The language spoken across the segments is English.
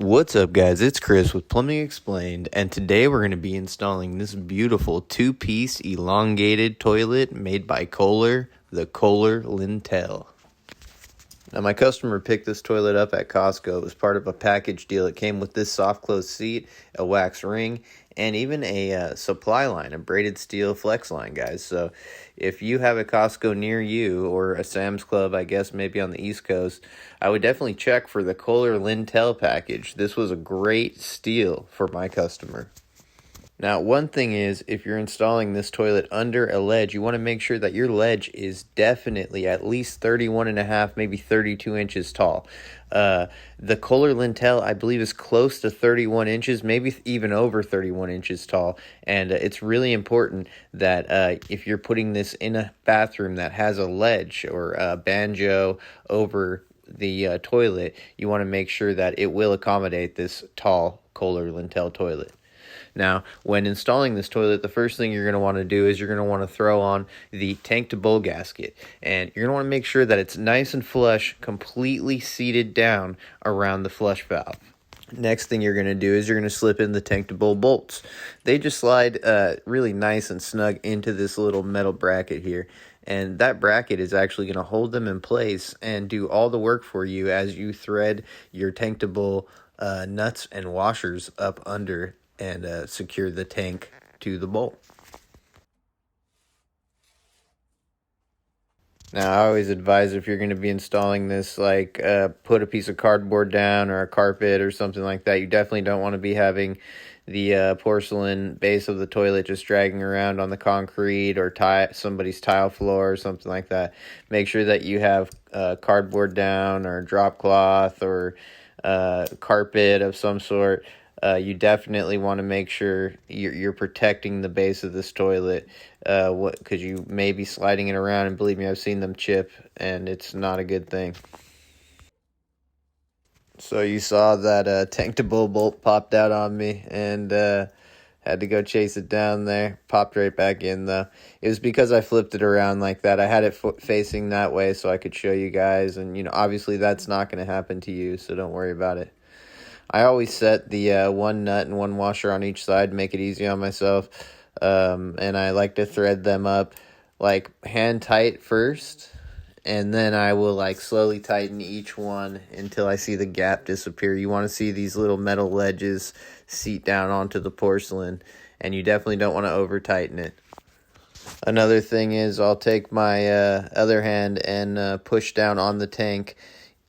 What's up, guys? It's Chris with Plumbing Explained, and today we're going to be installing this beautiful two-piece elongated toilet made by Kohler, the Kohler Lintelle. Now, my customer picked this toilet up at Costco. It was part of a package deal. It came with this soft close seat, a wax ring, and even a supply line, a braided steel flex line, guys. So if you have a Costco near you, or a Sam's Club, I guess maybe on the East Coast, I would definitely check for the Kohler Lintelle package. This was a great steal for my customer. Now, one thing is, if you're installing this toilet under a ledge, you want to make sure that your ledge is definitely at least 31.5, maybe 32 inches tall. The Kohler Lintelle, I believe, is close to 31 inches, maybe even over 31 inches tall. And it's really important that if you're putting this in a bathroom that has a ledge or a banjo over the toilet, you want to make sure that it will accommodate this tall Kohler Lintelle toilet. Now, when installing this toilet, the first thing you're going to want to do is you're going to want to throw on the tank to bowl gasket. And you're going to want to make sure that it's nice and flush, completely seated down around the flush valve. Next thing you're going to do is you're going to slip in the tank to bowl bolts. They just slide really nice and snug into this little metal bracket here. And that bracket is actually going to hold them in place and do all the work for you as you thread your tank to bowl nuts and washers up under and secure the tank to the bowl. Now, I always advise, if you're going to be installing this, put a piece of cardboard down or a carpet or something like that. You definitely don't want to be having the porcelain base of the toilet just dragging around on the concrete or somebody's tile floor or something like that. Make sure that you have cardboard down or drop cloth or carpet of some sort. You definitely want to make sure you're protecting the base of this toilet, because you may be sliding it around, and believe me, I've seen them chip, and it's not a good thing. So you saw that tank to bowl bolt popped out on me, and had to go chase it down there. Popped right back in, though. It was because I flipped it around like that. I had it facing that way so I could show you guys, and obviously that's not going to happen to you, so don't worry about it. I always set the one nut and one washer on each side to make it easy on myself. And I like to thread them up hand tight first. And then I will slowly tighten each one until I see the gap disappear. You want to see these little metal ledges seat down onto the porcelain. And you definitely don't want to over tighten it. Another thing is, I'll take my other hand and push down on the tank,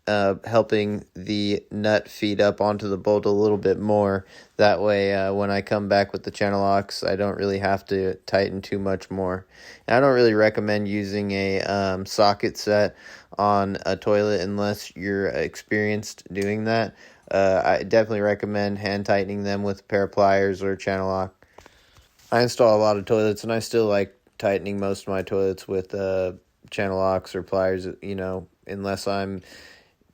helping the nut feed up onto the bolt a little bit more. That way, when I come back with the channel locks, I don't really have to tighten too much more. And I don't really recommend using a socket set on a toilet unless you're experienced doing that. I definitely recommend hand tightening them with a pair of pliers or a channel lock. I install a lot of toilets, and I still like tightening most of my toilets with channel locks or pliers, unless I'm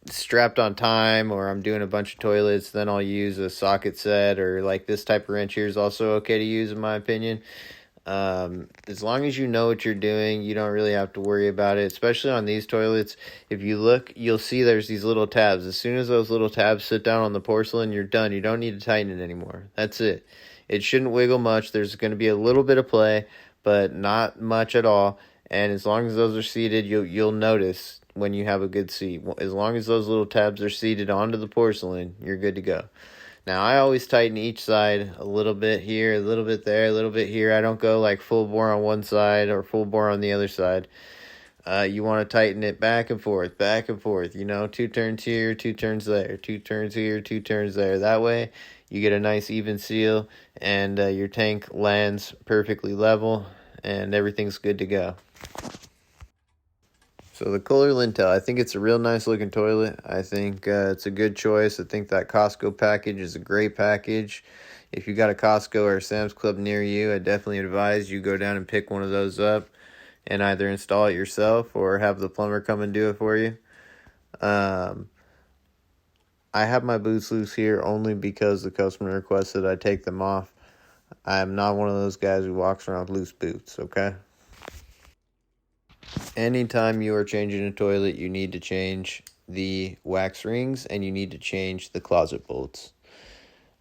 strapped on time or I'm doing a bunch of toilets. Then I'll use a socket set, or this type of wrench here is also okay to use, in my opinion. As long as you know what you're doing, you don't really have to worry about it, especially on these toilets. If you look, you'll see there's these little tabs. As soon as those little tabs sit down on the porcelain, you're done. You don't need to tighten it anymore. That's it. It shouldn't wiggle much. There's going to be a little bit of play, but not much at all. And as long as those are seated, you'll notice when you have a good seat. As long as those little tabs are seated onto the porcelain, you're good to go. Now, I always tighten each side a little bit here, a little bit there, a little bit here. I don't go full bore on one side or full bore on the other side. You want to tighten it back and forth, 2 turns here, 2 turns there, 2 turns here, 2 turns there. That way, you get a nice even seal, and your tank lands perfectly level, and everything's good to go. So the Kohler Lintelle, I think it's a real nice looking toilet. I think it's a good choice. I think that Costco package is a great package. If you got a Costco or a Sam's Club near you, I definitely advise you go down and pick one of those up and either install it yourself or have the plumber come and do it for you. I have my boots loose here only because the customer requested I take them off. I am not one of those guys who walks around with loose boots, okay? Anytime you are changing a toilet, you need to change the wax rings and you need to change the closet bolts.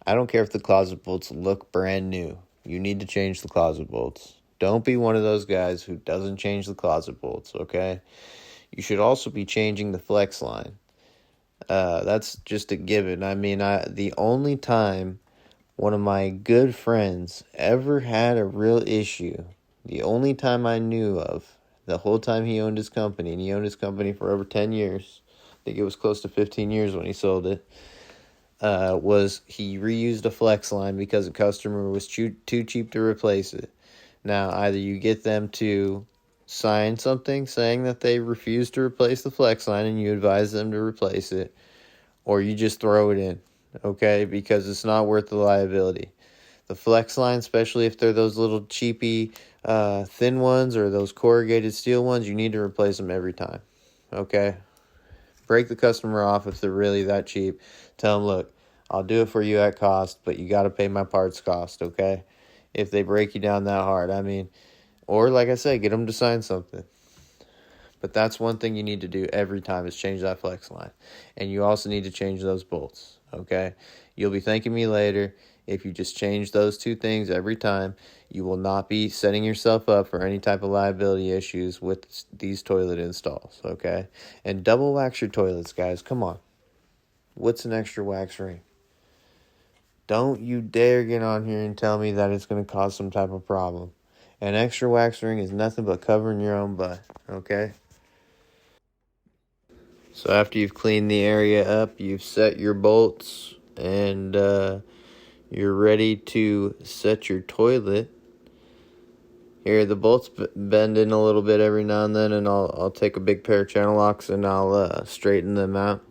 I don't care if the closet bolts look brand new. You need to change the closet bolts. Don't be one of those guys who doesn't change the closet bolts, okay? You should also be changing the flex line. That's just a given. I mean, the only time one of my good friends ever had a real issue, the only time I knew of, the whole time he owned his company, and he owned his company for over 10 years, I think it was close to 15 years when he sold it, was he reused a flex line because a customer was too cheap to replace it. Now, either you get them to sign something saying that they refuse to replace the flex line and you advise them to replace it, or you just throw it in, okay? Because it's not worth the liability. The flex line, especially if they're those little cheapy thin ones or those corrugated steel ones, you need to replace them every time, okay? Break the customer off if they're really that cheap. Tell them, look, I'll do it for you at cost, but you got to pay my parts cost, okay? If they break you down that hard, I mean, or like I said, get them to sign something. But that's one thing you need to do every time is change that flex line. And you also need to change those bolts, okay? You'll be thanking me later. If you just change those two things every time, you will not be setting yourself up for any type of liability issues with these toilet installs, okay? And double wax your toilets, guys. Come on. What's an extra wax ring? Don't you dare get on here and tell me that it's going to cause some type of problem. An extra wax ring is nothing but covering your own butt, okay? So after you've cleaned the area up, you've set your bolts, and you're ready to set your toilet. Here, the bolts bend in a little bit every now and then, and I'll take a big pair of channel locks and I'll straighten them out.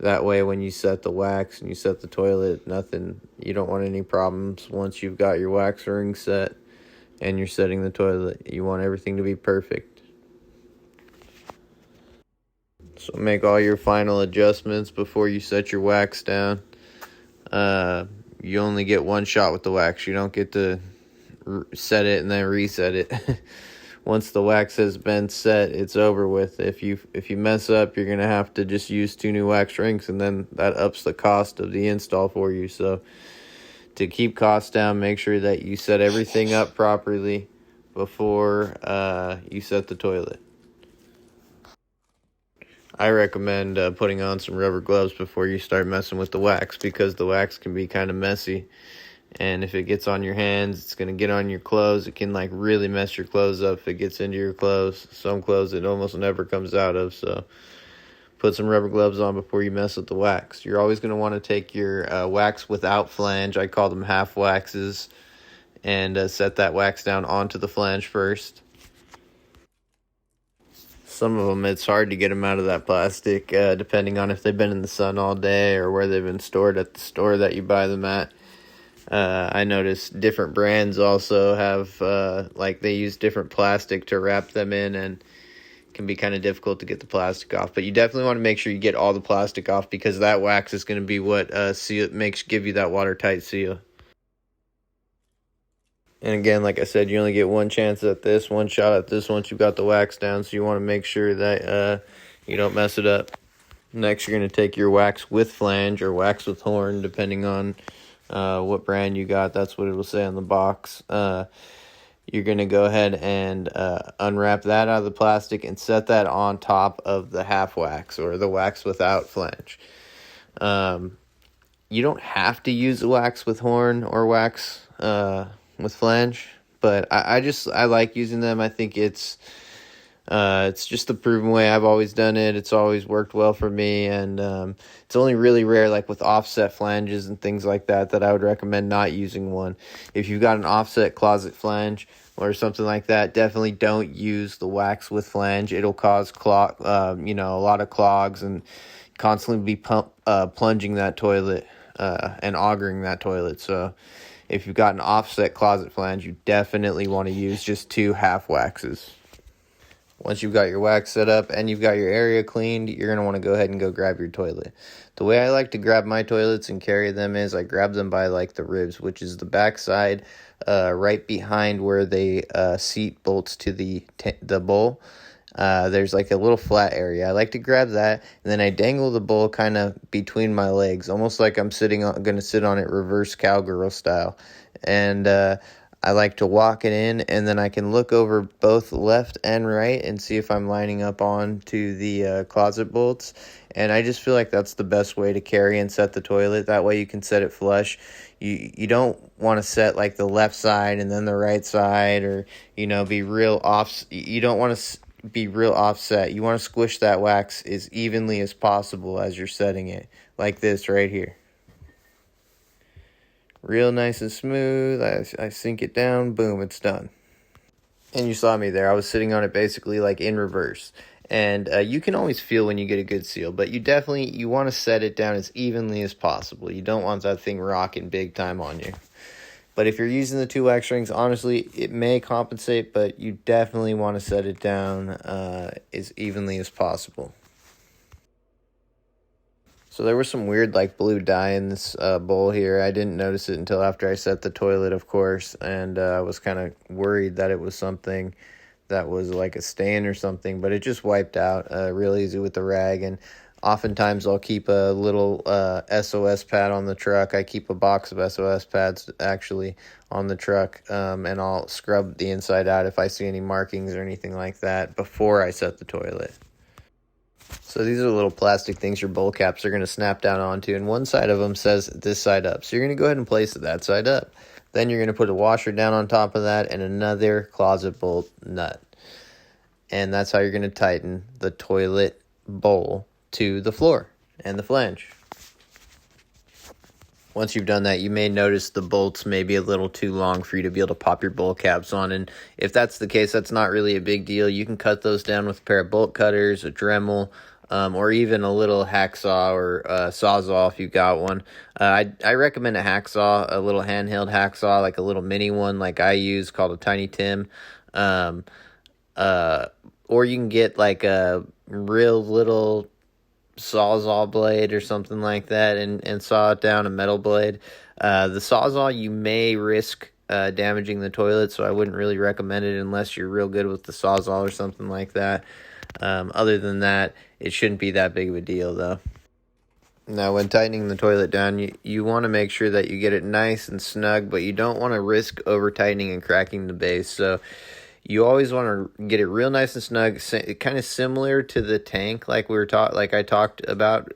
That way, when you set the wax and you set the toilet, you don't want any problems once you've got your wax ring set and you're setting the toilet. You want everything to be perfect. So make all your final adjustments before you set your wax down. You only get one shot with the wax. You don't get to set it and then reset it. Once the wax has been set, it's over with. If you mess up, you're going to have to just use 2 new wax rings, and then that ups the cost of the install for you. So to keep costs down, make sure that you set everything up properly before you set the toilet. I recommend putting on some rubber gloves before you start messing with the wax, because the wax can be kind of messy. And if it gets on your hands, it's going to get on your clothes. It can really mess your clothes up if it gets into your clothes. Some clothes it almost never comes out of. So put some rubber gloves on before you mess with the wax. You're always going to want to take your wax without flange. I call them half waxes. And set that wax down onto the flange first. Some of them, it's hard to get them out of that plastic, depending on if they've been in the sun all day or where they've been stored at the store that you buy them at. I noticed different brands also have, they use different plastic to wrap them in, and it can be kind of difficult to get the plastic off. But you definitely want to make sure you get all the plastic off, because that wax is going to be what give you that watertight seal. And again, like I said, you only get one chance at this, one shot at this once you've got the wax down, so you want to make sure that you don't mess it up. Next, you're going to take your wax with flange or wax with horn, depending on what brand you got. That's what it will say on the box. You're going to go ahead and unwrap that out of the plastic and set that on top of the half wax or the wax without flange. You don't have to use the wax with horn or wax with flange, but I like using them. I think it's just the proven way. I've always done it. It's always worked well for me, and it's only really rare, like with offset flanges and things like that I would recommend not using one. If you've got an offset closet flange or something like that, definitely don't use the wax with flange. It'll cause a lot of clogs and constantly be plunging that toilet and augering that toilet. So if you've got an offset closet flange, you definitely want to use just 2 half waxes. Once you've got your wax set up and you've got your area cleaned, you're going to want to go ahead and go grab your toilet. The way I like to grab my toilets and carry them is I grab them by the ribs, which is the back side, right behind where they seat bolts to the bowl. there's like a little flat area. I like to grab that, and then I dangle the bowl kind of between my legs, almost like I'm going to sit on it reverse cowgirl style. And I like to walk it in, and then I can look over both left and right and see if I'm lining up onto the closet bolts. And I just feel like that's the best way to carry and set the toilet. That way you can set it flush. You don't want to set like the left side and then the right side, or be real off. You don't want to be real offset. You want to squish that wax as evenly as possible as you're setting it, like this right here. Real nice and smooth. I sink it down, boom, it's done. And you saw me there. I was sitting on it basically like in reverse. And you can always feel when you get a good seal, but you want to set it down as evenly as possible. You don't want that thing rocking big time on you. But if you're using the 2 wax rings, honestly, it may compensate, but you definitely want to set it down as evenly as possible. So there was some weird like blue dye in this bowl here. I didn't notice it until after I set the toilet, of course, and I was kind of worried that it was something that was like a stain or something, but it just wiped out real easy with the rag. And oftentimes I'll keep a little SOS pad on the truck. I keep a box of SOS pads actually on the truck, and I'll scrub the inside out if I see any markings or anything like that before I set the toilet. So these are little plastic things your bowl caps are going to snap down onto, and one side of them says this side up. So you're going to go ahead and place it that side up. Then you're going to put a washer down on top of that and another closet bolt nut. And that's how you're going to tighten the toilet bowl to the floor and the flange. Once you've done that, you may notice the bolts may be a little too long for you to be able to pop your bowl caps on. And if that's the case, that's not really a big deal. You can cut those down with a pair of bolt cutters, a Dremel, or even a little hacksaw or sawzall if you got one. I recommend a hacksaw, a little handheld hacksaw, like a little mini one like I use called a Tiny Tim. Or you can get like a real little sawzall blade or something like that and saw it down, a metal blade. The sawzall, you may risk damaging the toilet, so I wouldn't really recommend it unless you're real good with the sawzall or something like that. Other than that, it shouldn't be that big of a deal though. Now, when tightening the toilet down, you want to make sure that you get it nice and snug, but you don't want to risk over tightening and cracking the base. So you always want to get it real nice and snug, kind of similar to the tank, like I talked about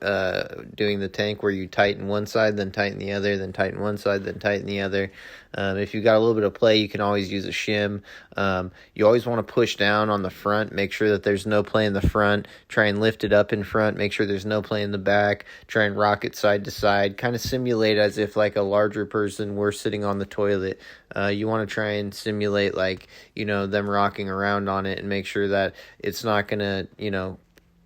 doing the tank, where you tighten one side, then tighten the other, then tighten one side, then tighten the other. If you've got a little bit of play, you can always use a shim. You always want to push down on the front, make sure that there's no play in the front. Try and lift it up in front, make sure there's no play in the back. Try and rock it side to side, kind of simulate as if like a larger person were sitting on the toilet. You want to try and simulate like, them rocking around on it, and make sure that it's not going to,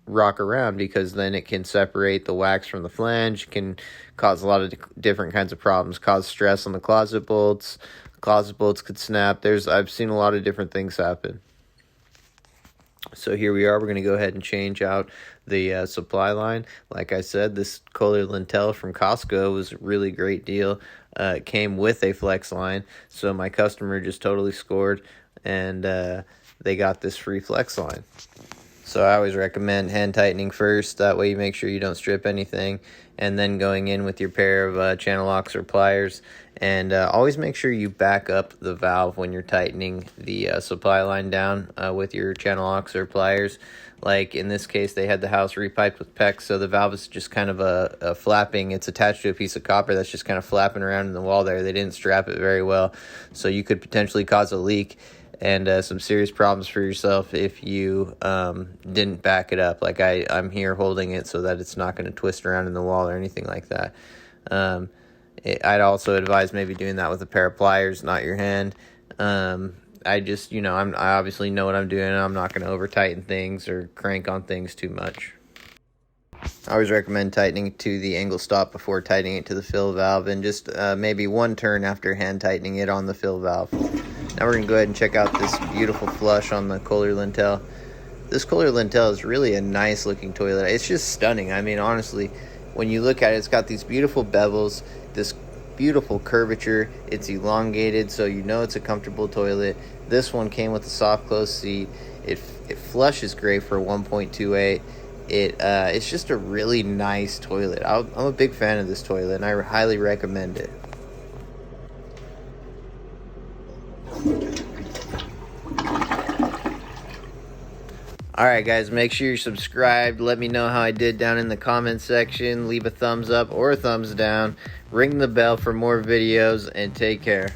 rock around, because then it can separate the wax from the flange, can cause a lot of different kinds of problems, cause stress on the closet bolts. Closet bolts could snap. I've seen a lot of different things happen. So here we are. We're going to go ahead and change out the supply line. Like I said, this Kohler Lintelle from Costco was a really great deal. It came with a flex line, so my customer just totally scored, and they got this free flex line. So I always recommend hand tightening first. That way you make sure you don't strip anything, and then going in with your pair of channel locks or pliers. And always make sure you back up the valve when you're tightening the supply line down with your channel locks or pliers. Like in this case, they had the house repiped with PEX, so the valve is just kind of a flapping. It's attached to a piece of copper that's just kind of flapping around in the wall there. They didn't strap it very well, so you could potentially cause a leak and some serious problems for yourself if you didn't back it up. Like I'm here holding it so that it's not going to twist around in the wall or anything like that. I'd also advise maybe doing that with a pair of pliers, not your hand. I just, I obviously know what I'm doing, and I'm not going to over tighten things or crank on things too much. I always recommend tightening to the angle stop before tightening it to the fill valve, and just maybe one turn after hand tightening it on the fill valve. Now we're going to go ahead and check out this beautiful flush on the Kohler Lintelle. This Kohler Lintelle is really a nice looking toilet. It's just stunning. I mean, honestly, when you look at it, it's got these beautiful bevels, this beautiful curvature. It's elongated, so it's a comfortable toilet. This one came with a soft close seat. It flushes great for 1.28. It's just a really nice toilet. I'm a big fan of this toilet, and I highly recommend it. Alright guys, make sure you're subscribed. Let me know how I did down in the comment section. Leave a thumbs up or a thumbs down. Ring the bell for more videos, and take care.